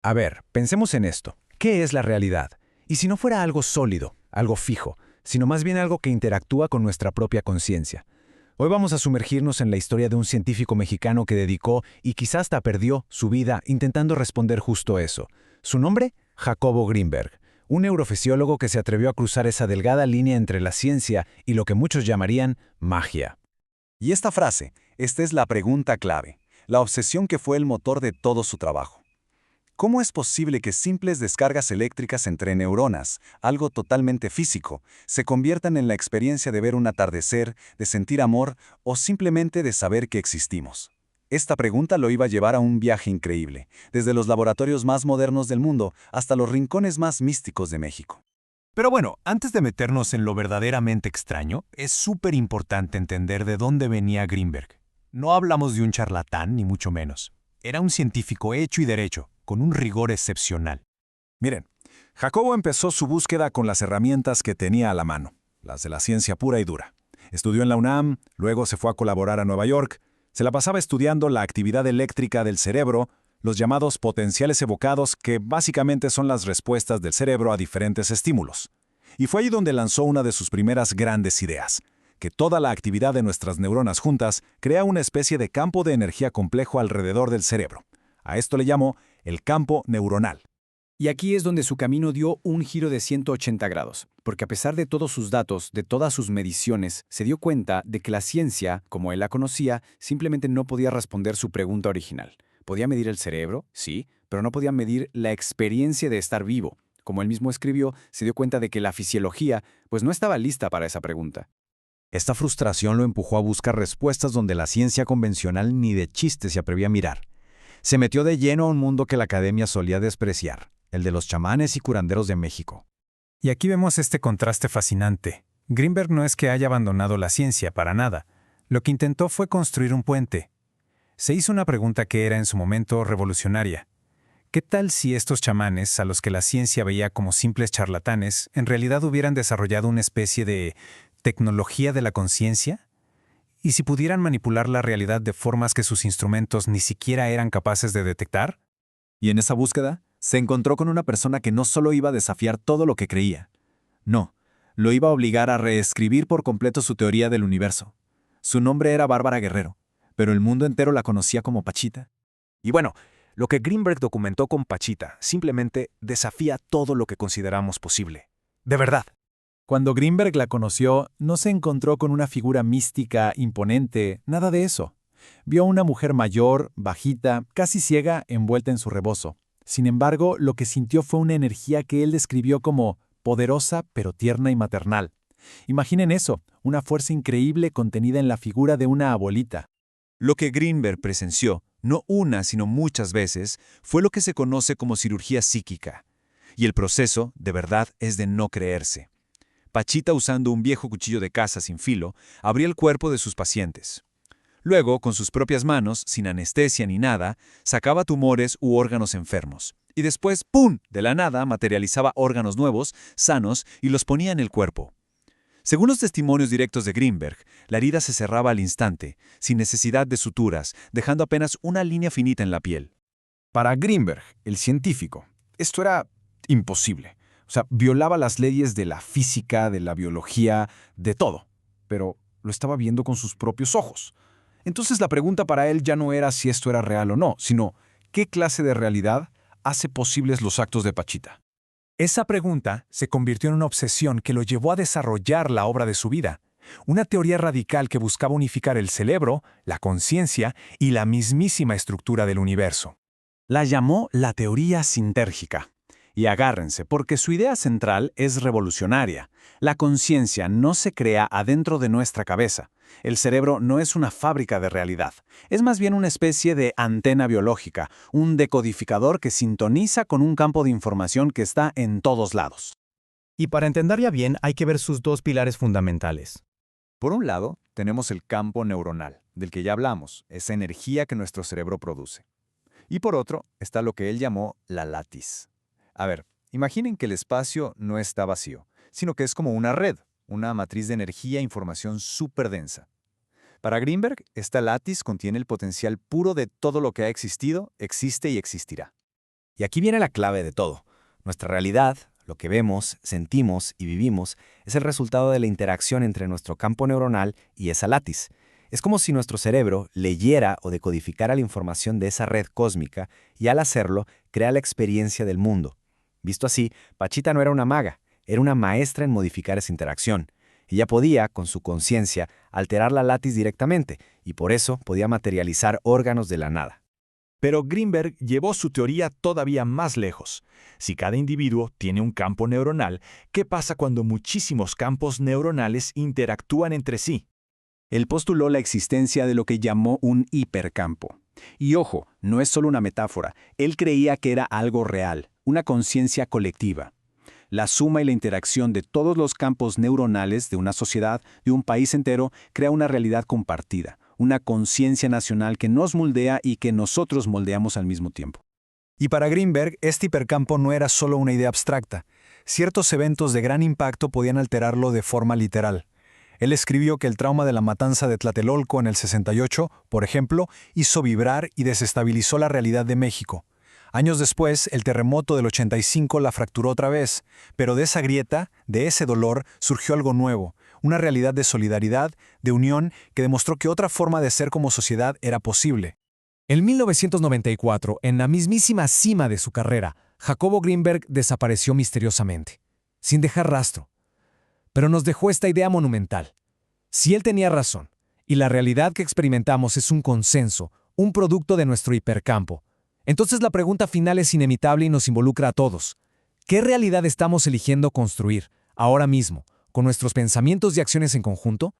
A ver, pensemos en esto. ¿Qué es la realidad? Y si no fuera algo sólido, algo fijo, sino más bien algo que interactúa con nuestra propia conciencia. Hoy vamos a sumergirnos en la historia de un científico mexicano que dedicó y quizás hasta perdió su vida intentando responder justo eso. Su nombre, Jacobo Grinberg, un neurofisiólogo que se atrevió a cruzar esa delgada línea entre la ciencia y lo que muchos llamarían magia. Y esta frase, esta es la pregunta clave, la obsesión que fue el motor de todo su trabajo. ¿Cómo es posible que simples descargas eléctricas entre neuronas, algo totalmente físico, se conviertan en la experiencia de ver un atardecer, de sentir amor o simplemente de saber que existimos? Esta pregunta lo iba a llevar a un viaje increíble, desde los laboratorios más modernos del mundo hasta los rincones más místicos de México. Pero bueno, antes de meternos en lo verdaderamente extraño, es súper importante entender de dónde venía Grinberg. No hablamos de un charlatán, ni mucho menos. Era un científico hecho y derecho, con un rigor excepcional. Miren, Jacobo empezó su búsqueda con las herramientas que tenía a la mano, las de la ciencia pura y dura. Estudió en la UNAM, luego se fue a colaborar a Nueva York, se la pasaba estudiando la actividad eléctrica del cerebro, los llamados potenciales evocados, que básicamente son las respuestas del cerebro a diferentes estímulos. Y fue ahí donde lanzó una de sus primeras grandes ideas, que toda la actividad de nuestras neuronas juntas crea una especie de campo de energía complejo alrededor del cerebro. A esto le llamó el campo neuronal. Y aquí es donde su camino dio un giro de 180 grados, porque a pesar de todos sus datos, de todas sus mediciones, se dio cuenta de que la ciencia, como él la conocía, simplemente no podía responder su pregunta original. Podía medir el cerebro, sí, pero no podía medir la experiencia de estar vivo. Como él mismo escribió, se dio cuenta de que la fisiología, pues no estaba lista para esa pregunta. Esta frustración lo empujó a buscar respuestas donde la ciencia convencional ni de chiste se atrevía a mirar. Se metió de lleno a un mundo que la academia solía despreciar, el de los chamanes y curanderos de México. Y aquí vemos este contraste fascinante. Grinberg no es que haya abandonado la ciencia, para nada. Lo que intentó fue construir un puente. Se hizo una pregunta que era en su momento revolucionaria. ¿Qué tal si estos chamanes, a los que la ciencia veía como simples charlatanes, en realidad hubieran desarrollado una especie de tecnología de la conciencia? ¿Y si pudieran manipular la realidad de formas que sus instrumentos ni siquiera eran capaces de detectar? Y en esa búsqueda, se encontró con una persona que no solo iba a desafiar todo lo que creía. No, lo iba a obligar a reescribir por completo su teoría del universo. Su nombre era Bárbara Guerrero, pero el mundo entero la conocía como Pachita. Y bueno, lo que Grinberg documentó con Pachita simplemente desafía todo lo que consideramos posible. De verdad. Cuando Grinberg la conoció, no se encontró con una figura mística, imponente, nada de eso. Vio a una mujer mayor, bajita, casi ciega, envuelta en su rebozo. Sin embargo, lo que sintió fue una energía que él describió como poderosa pero tierna y maternal. Imaginen eso, una fuerza increíble contenida en la figura de una abuelita. Lo que Grinberg presenció, no una sino muchas veces, fue lo que se conoce como cirugía psíquica. Y el proceso, de verdad, es de no creerse. Pachita, usando un viejo cuchillo de caza sin filo, abría el cuerpo de sus pacientes. Luego, con sus propias manos, sin anestesia ni nada, sacaba tumores u órganos enfermos. Y después, ¡pum!, de la nada, materializaba órganos nuevos, sanos, y los ponía en el cuerpo. Según los testimonios directos de Grinberg, la herida se cerraba al instante, sin necesidad de suturas, dejando apenas una línea finita en la piel. Para Grinberg, el científico, esto era imposible. O sea, violaba las leyes de la física, de la biología, de todo. Pero lo estaba viendo con sus propios ojos. Entonces la pregunta para él ya no era si esto era real o no, sino ¿qué clase de realidad hace posibles los actos de Pachita? Esa pregunta se convirtió en una obsesión que lo llevó a desarrollar la obra de su vida. Una teoría radical que buscaba unificar el cerebro, la conciencia y la mismísima estructura del universo. La llamó la teoría sintérgica. Y agárrense, porque su idea central es revolucionaria. La conciencia no se crea adentro de nuestra cabeza. El cerebro no es una fábrica de realidad. Es más bien una especie de antena biológica, un decodificador que sintoniza con un campo de información que está en todos lados. Y para entenderla bien hay que ver sus dos pilares fundamentales. Por un lado, tenemos el campo neuronal, del que ya hablamos, esa energía que nuestro cerebro produce. Y por otro, está lo que él llamó la látiz. A ver, imaginen que el espacio no está vacío, sino que es como una red, una matriz de energía e información súper densa. Para Grinberg, esta látiz contiene el potencial puro de todo lo que ha existido, existe y existirá. Y aquí viene la clave de todo. Nuestra realidad, lo que vemos, sentimos y vivimos, es el resultado de la interacción entre nuestro campo neuronal y esa látiz. Es como si nuestro cerebro leyera o decodificara la información de esa red cósmica y al hacerlo, crea la experiencia del mundo. Visto así, Pachita no era una maga, era una maestra en modificar esa interacción. Ella podía, con su conciencia, alterar la látiz directamente y por eso podía materializar órganos de la nada. Pero Greenberg llevó su teoría todavía más lejos. Si cada individuo tiene un campo neuronal, ¿qué pasa cuando muchísimos campos neuronales interactúan entre sí? Él postuló la existencia de lo que llamó un hipercampo. Y ojo, no es solo una metáfora, él creía que era algo real, una conciencia colectiva. La suma y la interacción de todos los campos neuronales de una sociedad, de un país entero, crea una realidad compartida, una conciencia nacional que nos moldea y que nosotros moldeamos al mismo tiempo. Y para Greenberg, este hipercampo no era solo una idea abstracta. Ciertos eventos de gran impacto podían alterarlo de forma literal. Él escribió que el trauma de la matanza de Tlatelolco en el 68, por ejemplo, hizo vibrar y desestabilizó la realidad de México. Años después, el terremoto del 85 la fracturó otra vez, pero de esa grieta, de ese dolor, surgió algo nuevo, una realidad de solidaridad, de unión, que demostró que otra forma de ser como sociedad era posible. En 1994, en la mismísima cima de su carrera, Jacobo Greenberg desapareció misteriosamente, sin dejar rastro. Pero nos dejó esta idea monumental. Si él tenía razón, y la realidad que experimentamos es un consenso, un producto de nuestro hipercampo, entonces la pregunta final es inevitable y nos involucra a todos. ¿Qué realidad estamos eligiendo construir, ahora mismo, con nuestros pensamientos y acciones en conjunto?